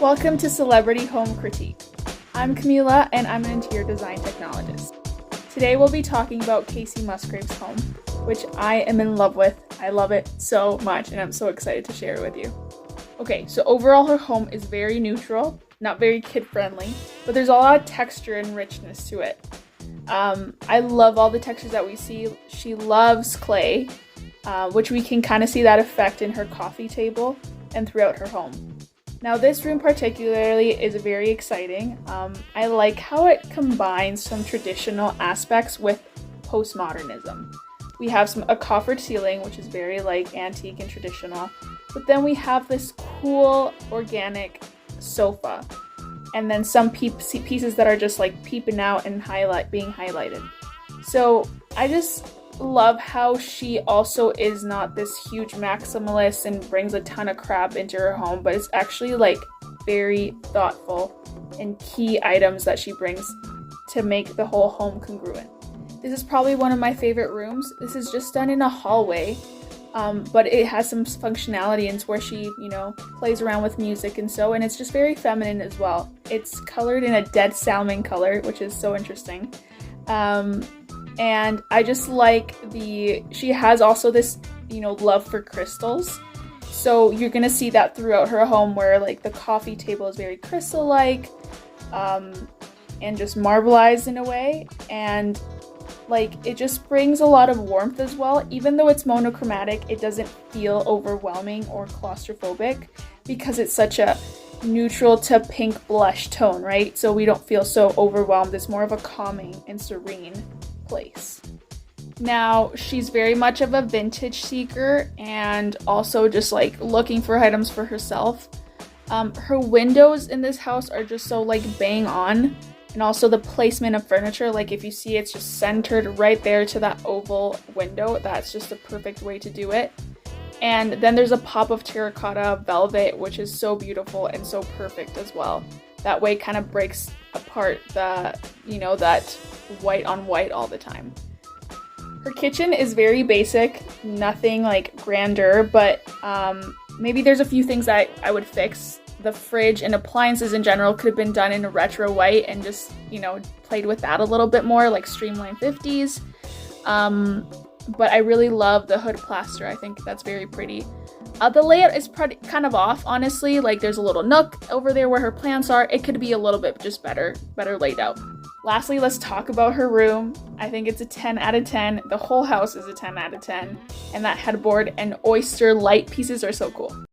Welcome to Celebrity Home Critique. I'm Camila and I'm an interior design technologist. Today we'll be talking about Kacey Musgraves' home, which I am in love with. I love it so much and I'm so excited to share it with you. Okay, so overall her home is very neutral, not very kid-friendly, but there's a lot of texture and richness to it. I love all the textures that we see. She loves clay, which we can kind of see that effect in her coffee table and throughout her home. Now this room particularly is very exciting. I like how it combines some traditional aspects with postmodernism. We have a coffered ceiling, which is very like antique and traditional, but then we have this cool organic sofa, and then some pieces that are just like peeping out and being highlighted. So I just love how she also is not this huge maximalist and brings a ton of crap into her home, but it's actually like very thoughtful and key items that she brings to make the whole home congruent. This is probably one of my favorite rooms. This is just done in a hallway, but it has some functionality and it's where she, plays around with music and it's just very feminine as well. It's colored in a dead salmon color, which is so interesting. And I just like she has also this, love for crystals. So you're gonna see that throughout her home where like the coffee table is very crystal-like, and just marbleized in a way. And like it just brings a lot of warmth as well. Even though it's monochromatic, it doesn't feel overwhelming or claustrophobic because it's such a neutral to pink blush tone, right? So we don't feel so overwhelmed. It's more of a calming and serene place. Now, she's very much of a vintage seeker and also just like looking for items for herself. Her windows in this house are just so like bang on, and also the placement of furniture, like if you see it's just centered right there to that oval window. That's just a perfect way to do it. And then there's a pop of terracotta velvet, which is so beautiful and so perfect as well. That way it kind of breaks apart that white on white all the time. Her kitchen is very basic, nothing like grandeur, but maybe there's a few things that I would fix. The fridge and appliances in general could have been done in a retro white and just, played with that a little bit more, like streamlined 50s. But I really love the hood plaster. I think that's very pretty. The layout is kind of off, honestly. Like there's a little nook over there where her plants are. It could be a little bit just better laid out. Lastly, let's talk about her room. I think it's a 10 out of 10. The whole house is a 10 out of 10. And that headboard and oyster light pieces are so cool.